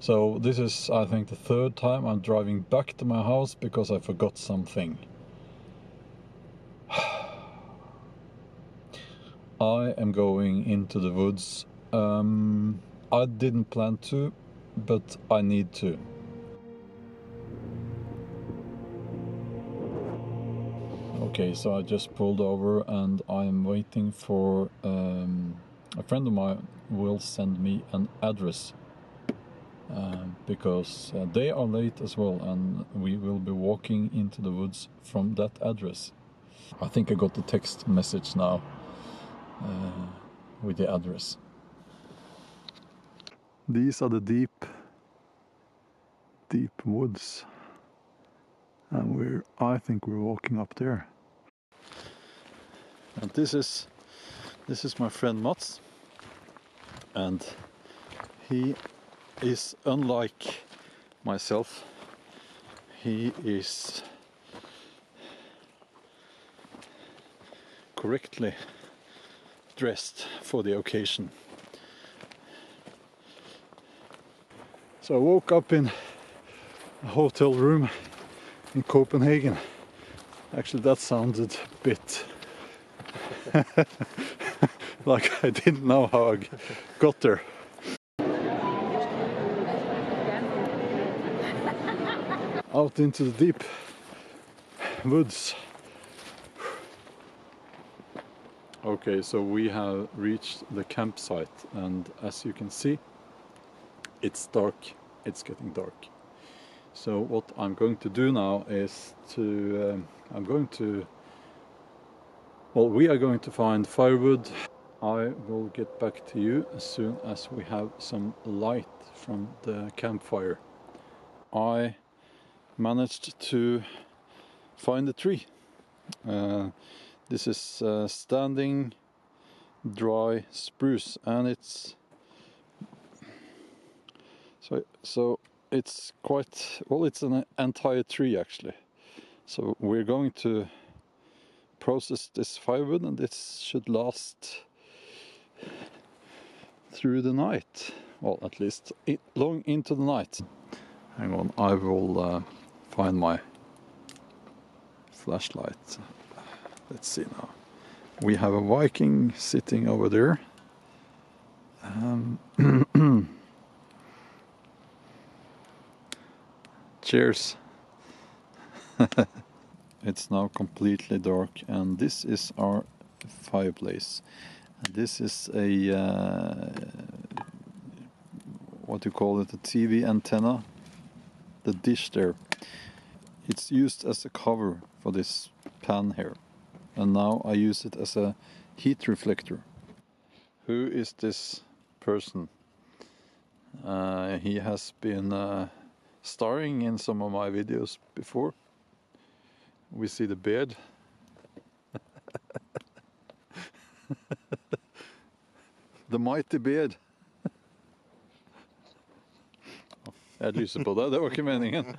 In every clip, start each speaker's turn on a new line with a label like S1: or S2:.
S1: So this is, I think, the third time I'm driving back to my house because I forgot something. I am going into the woods. I didn't plan to, but I need to. Okay, so I just pulled over and I'm waiting for a friend of mine will send me an address because they are late as well, and we will be walking into the woods from that address. I think I got the text message now with the address. These are the deep woods, and I think we're walking up there. And this is my friend Mats, and he is unlike myself. He is correctly dressed for the occasion. So I woke up in a hotel room in Copenhagen. Actually, that sounded a bit like I didn't know how I got there. Out into the deep woods. Okay, so we have reached the campsite, and as you can see, it's dark. It's getting dark. So what I'm going to do now is we are going to find firewood. I will get back to you as soon as we have some light from the campfire. I managed to find a tree. This is standing dry spruce, and it's it's quite well. It's an entire tree actually. So we're going to process this firewood, and this should last through the night. Well, at least long into the night. Hang on, I will find my flashlight. Let's see now. We have a Viking sitting over there. Cheers. It's now completely dark, and this is our fireplace. And this is a what do you call it? A TV antenna. The dish there. It's used as a cover for this pan here, and now I use it as a heat reflector. Who is this person? He has been starring in some of my videos before. We see the beard. The mighty beard. Jeg lyser på deg, det var ikke meningen.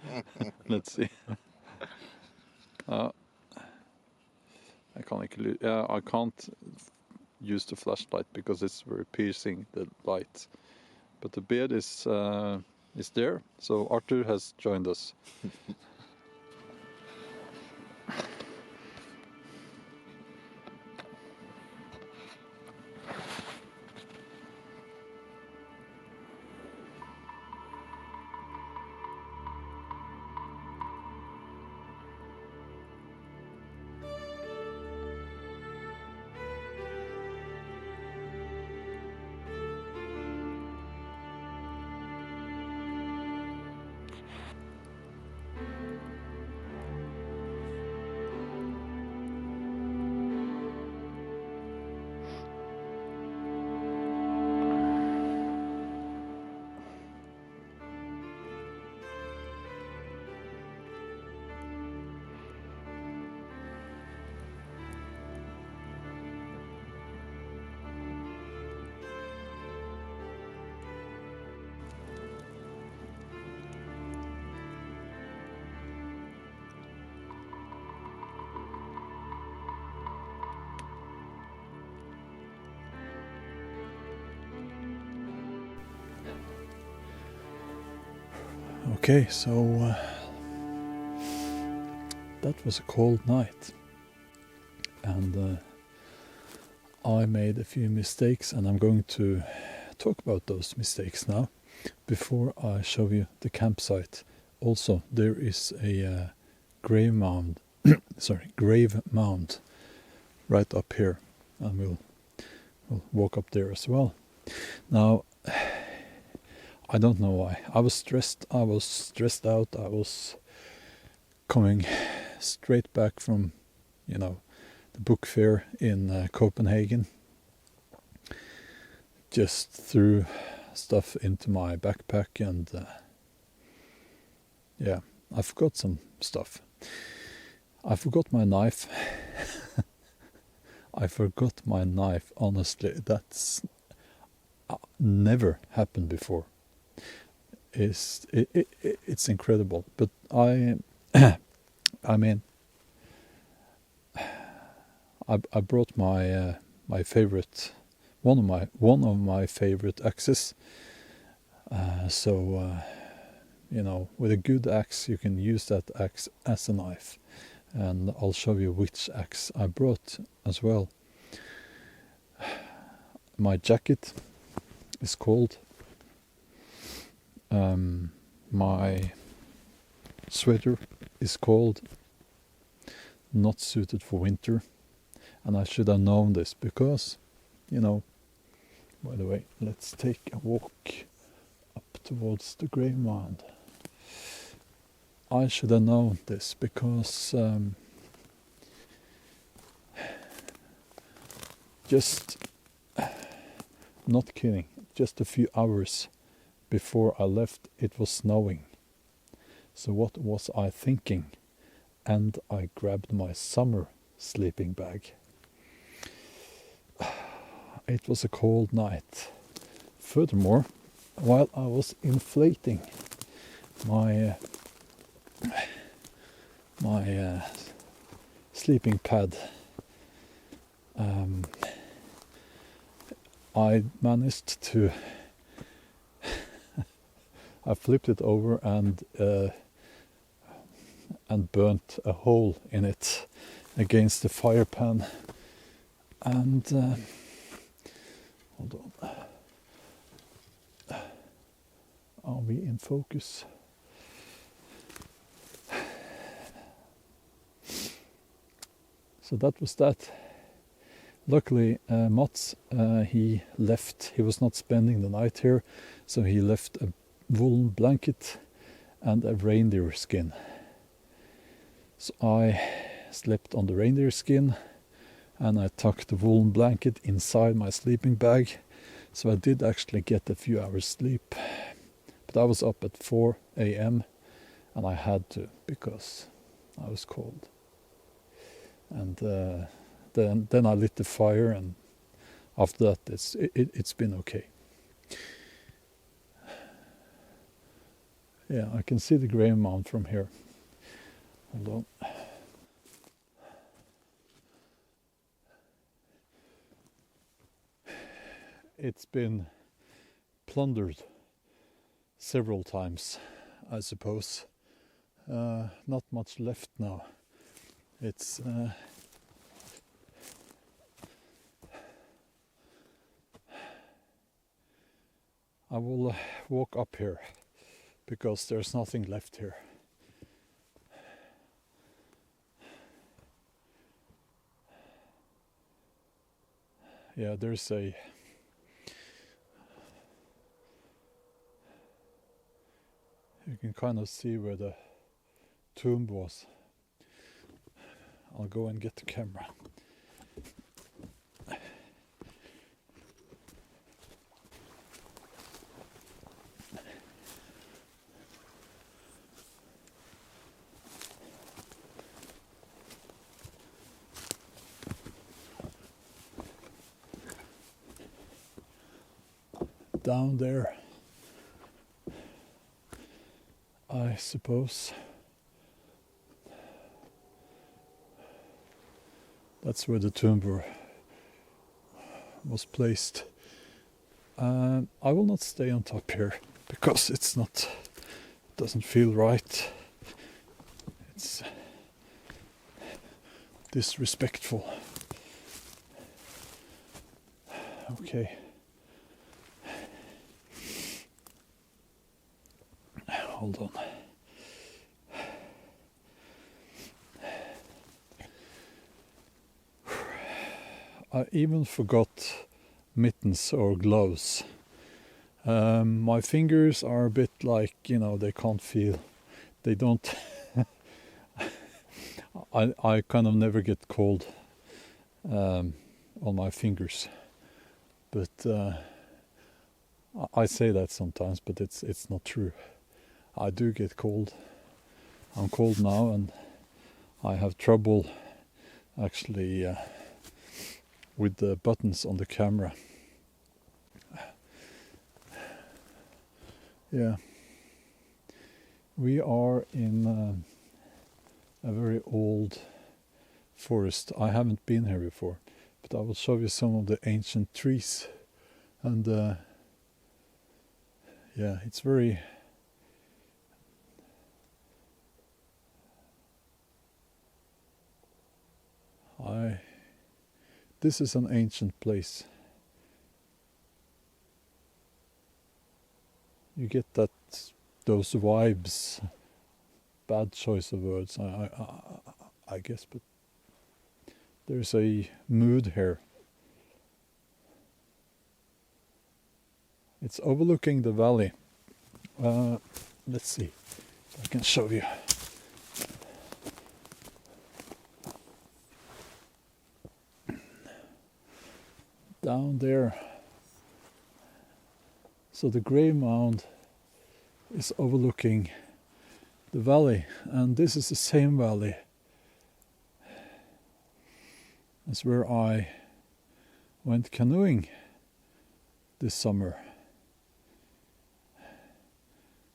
S1: Let's see. I can't use the flashlight because it's very piercing, the light. But the beard is there, so Arthur has joined us. Okay, so that was a cold night, and I made a few mistakes, and I'm going to talk about those mistakes now before I show you the campsite. Also, there is a grave mound right up here, and we'll walk up there as well. Now, I don't know why. I was stressed out. I was coming straight back from, the book fair in Copenhagen. Just threw stuff into my backpack, and I forgot some stuff. I forgot my knife. Honestly, that's never happened before. It's incredible, but I brought my favorite, one of my favorite axes. With a good axe, you can use that axe as a knife, and I'll show you which axe I brought as well. My jacket is cold. My sweater is cold, not suited for winter, and I should have known this because, by the way, let's take a walk up towards the grave mound. I should have known this because just, not kidding, just a few hours before I left, it was snowing. So what was I thinking? And I grabbed my summer sleeping bag. It was a cold night. Furthermore, while I was inflating my sleeping pad, I managed to I flipped it over and burnt a hole in it against the fire pan. And hold on, are we in focus? So that was that. Luckily, Mats, he left. He was not spending the night here, so he left a woolen blanket and a reindeer skin. So I slept on the reindeer skin, and I tucked the woolen blanket inside my sleeping bag, so I did actually get a few hours sleep. But I was up at 4 a.m. and I had to, because I was cold. And then I lit the fire, and after that it's been okay. Yeah, I can see the grave mound from here. Hold on. It's been plundered several times, I suppose. Not much left now. It's I will walk up here because there's nothing left here. Yeah, there's a you can kind of see where the tomb was. I'll go and get the camera. Down there, I suppose. That's where the tomb was placed. I will not stay on top here because it's not doesn't feel right. It's disrespectful. Okay. Hold on. I even forgot mittens or gloves. My fingers are a bit like, they can't feel. They don't. I kind of never get cold on my fingers. But I say that sometimes, but it's not true. I do get cold. I'm cold now, and I have trouble actually with the buttons on the camera. Yeah, we are in a very old forest. I haven't been here before, but I will show you some of the ancient trees. And yeah, it's very this is an ancient place. You get those vibes. Bad choice of words, I guess, but there's a mood here. It's overlooking the valley. Let's see if I can show you. Down there. So the grey mound is overlooking the valley, and this is the same valley as where I went canoeing this summer.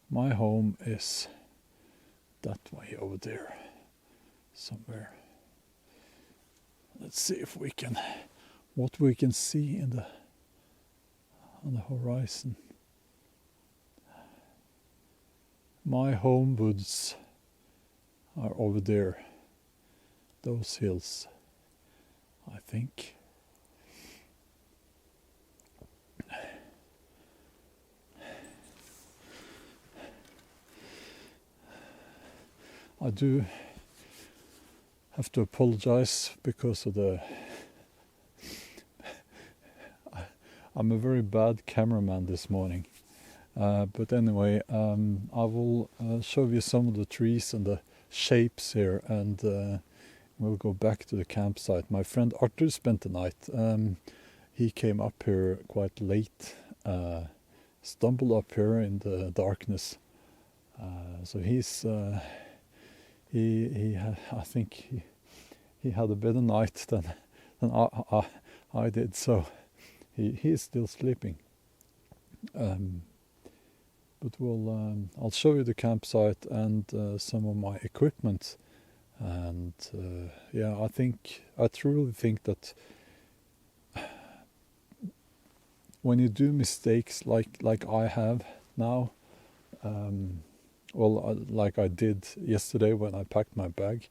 S1: My home is that way over there somewhere. Let's see if we can, what we can see on the horizon. My home woods are over there, those hills, I think. I do have to apologize because of I'm a very bad cameraman this morning. But anyway, I will show you some of the trees and the shapes here, and we'll go back to the campsite. My friend Arthur spent the night. He came up here quite late, stumbled up here in the darkness. So he's I think he had a better night than I did. So he's still sleeping. But I'll show you the campsite and some of my equipment, and yeah, I truly think that when you do mistakes like I have now, like I did yesterday when I packed my bag,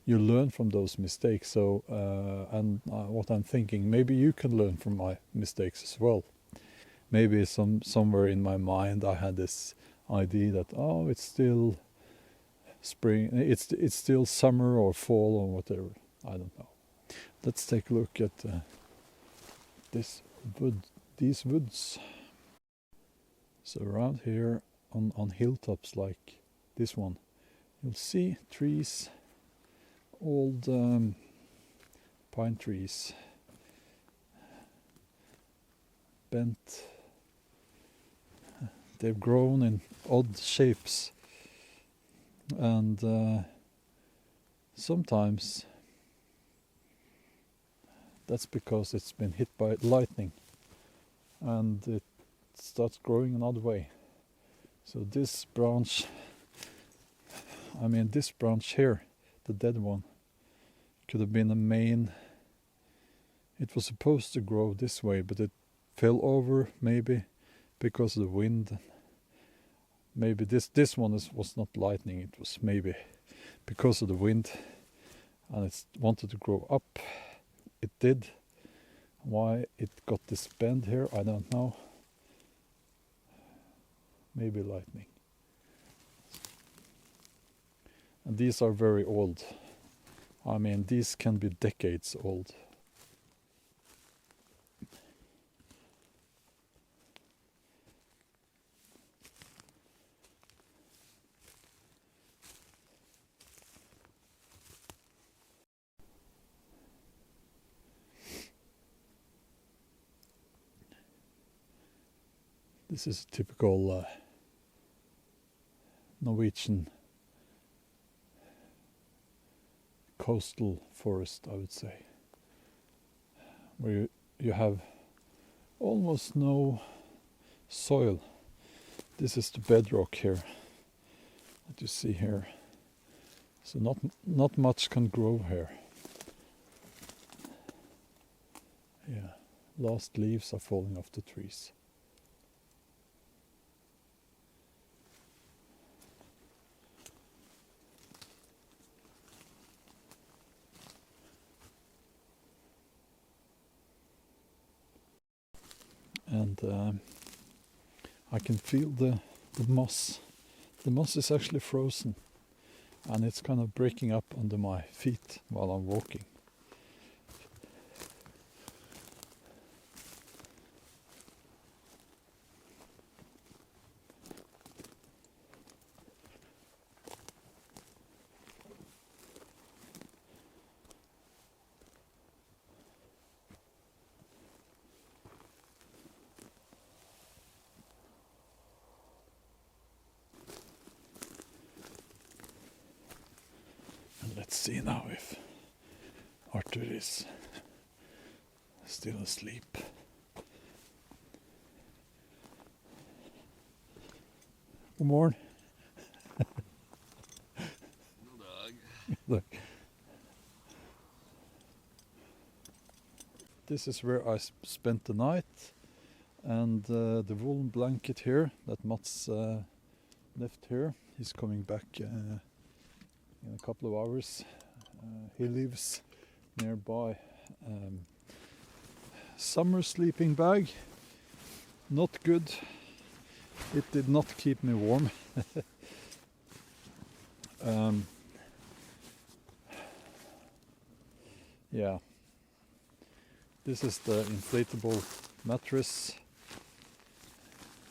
S1: you learn from those mistakes. So and what I'm thinking, maybe you can learn from my mistakes as well. Maybe somewhere in my mind I had this idea that, oh, it's still spring, it's still summer or fall or whatever. I don't know. Let's take a look at these woods. So around here on hilltops like this one, you'll see trees, old pine trees, bent. They've grown in odd shapes, and sometimes that's because it's been hit by lightning and it starts growing another way. So this branch here, the dead one, could have been a main. It was supposed to grow this way, but it fell over maybe because of the wind. maybe this one was not lightning, it was maybe because of the wind, and it wanted to grow up. It did. Why it got this bend here, I don't know. Maybe lightning. And these are very old. I mean, these can be decades old. This is a typical Norwegian coastal forest, I would say, where you have almost no soil. This is the bedrock here that you see here, so not much can grow here. Yeah, last leaves are falling off the trees. And I can feel the moss. The moss is actually frozen, and it's kind of breaking up under my feet while I'm walking. Let's see now if Arthur is still asleep. God morgen. Look. This is where I spent the night, and the woolen blanket here that Mats left here, he's coming back in a couple of hours. He lives nearby. Summer sleeping bag, not good. It did not keep me warm. Yeah, this is the inflatable mattress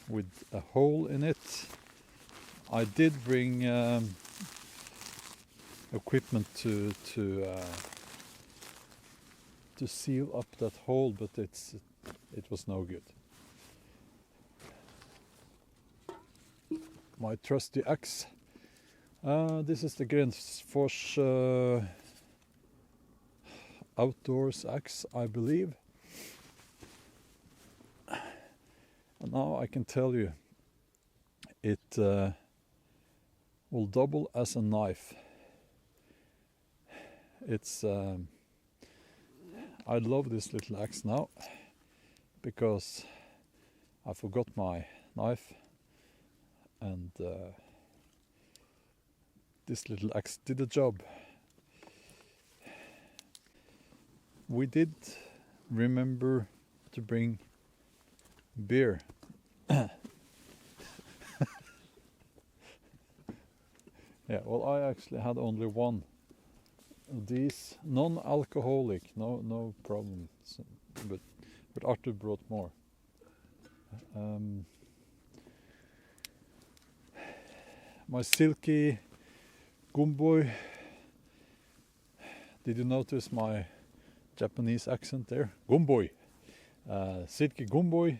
S1: with a hole in it. I did bring equipment to seal up that hole, but it was no good. My trusty axe. This is the Grenfors outdoors axe, I believe. And now I can tell you, it will double as a knife. It's I love this little axe now because I forgot my knife, and this little axe did the job. We did remember to bring beer. Yeah, well, I actually had only one of these, non-alcoholic, no problem. So, but Arthur brought more. My silky gumboy. Did you notice my Japanese accent there? Gumboy. Silky gumboy,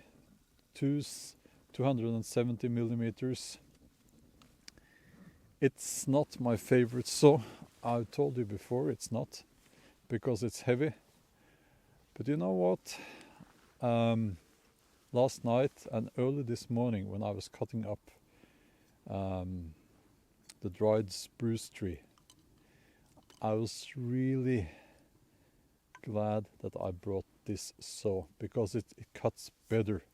S1: 270 millimeters. It's not my favorite saw. I've told you before, it's not, because it's heavy. But you know what? Last night and early this morning, when I was cutting up the dried spruce tree, I was really glad that I brought this saw, because it cuts better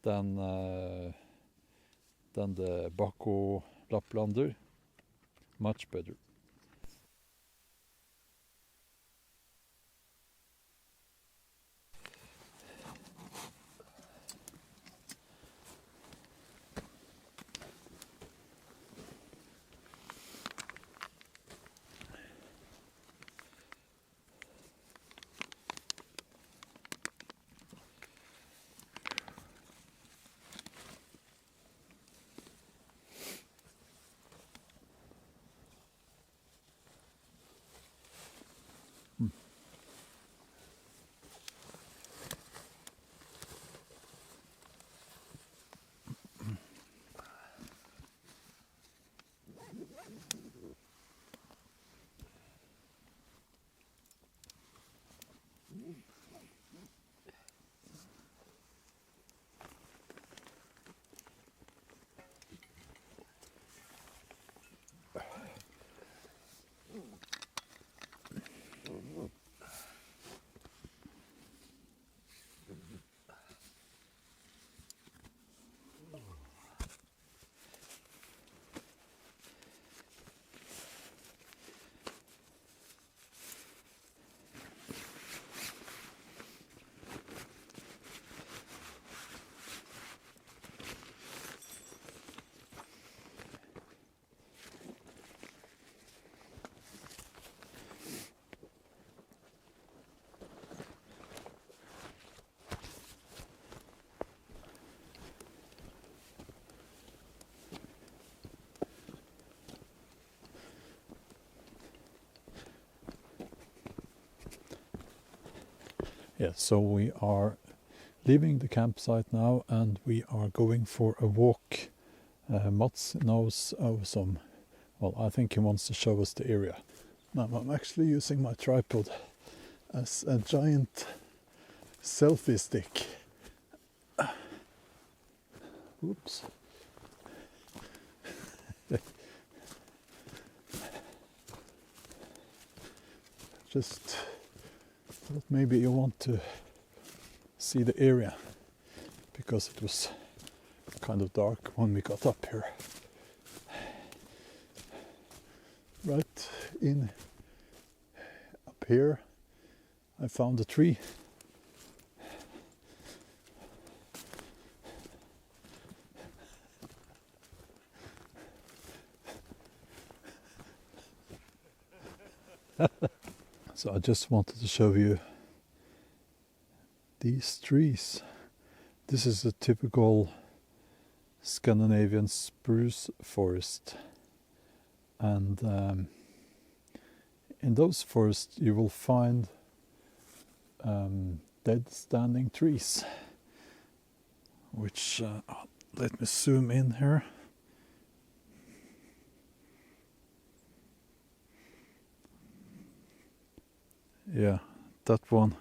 S1: than than the Bako Laplander. Much better. Yeah, so we are leaving the campsite now and we are going for a walk. Mats knows of some, well, I think he wants to show us the area. Now I'm actually using my tripod as a giant selfie stick. Oops. Just thought maybe you want to see the area because it was kind of dark when we got up here. Right in up here I found a tree. So I just wanted to show you these trees. This is a typical Scandinavian spruce forest, and in those forests you will find dead standing trees, which let me zoom in here. Yeah, that one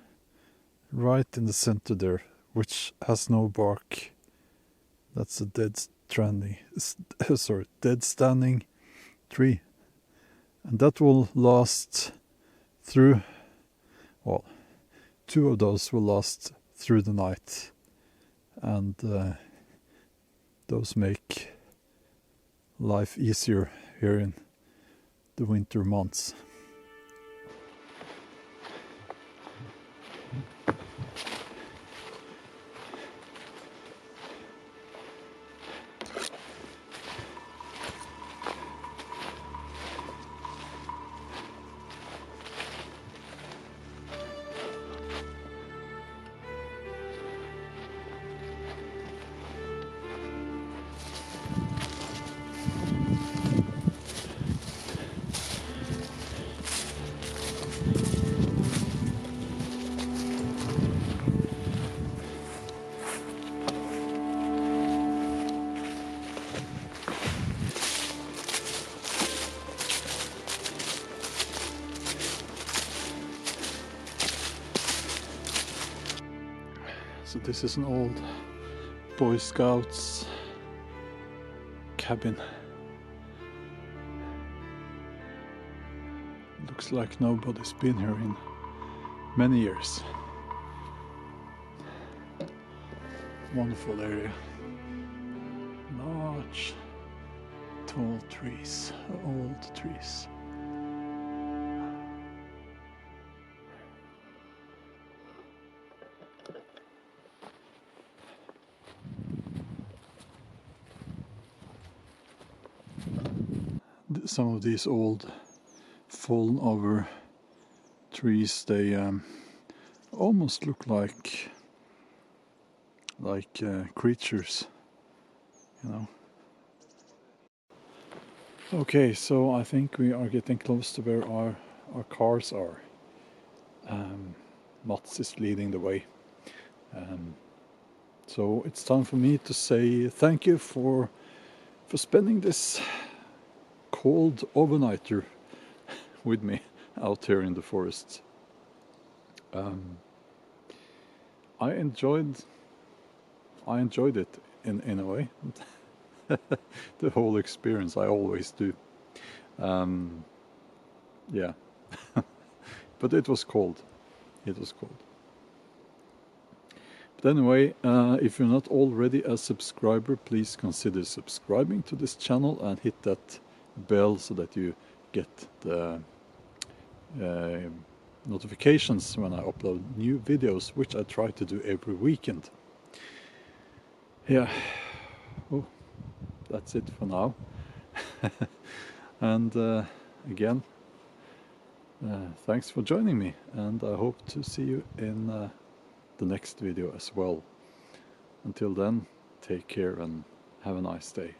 S1: right in the center there, which has no bark. That's a dead standing tree, and that will last through, well, two of those will last through the night, and those make life easier here in the winter months. So this is an old Boy Scouts cabin. Looks like nobody's been here in many years. Wonderful area. large, tall trees, old trees. Some of these old fallen over trees, they almost look like creatures, you know. Okay, so I think we are getting close to where our cars are. Mats is leading the way. So it's time for me to say thank you for spending this cold overnighter with me out here in the forest. I enjoyed it in a way. The whole experience, I always do. Yeah. But it was cold. It was cold. But anyway, if you're not already a subscriber, please consider subscribing to this channel and hit that bell so that you get the notifications when I upload new videos, which I try to do every weekend. Yeah. Oh, that's it for now. And again, thanks for joining me, and I hope to see you in the next video as well. Until then, take care and have a nice day.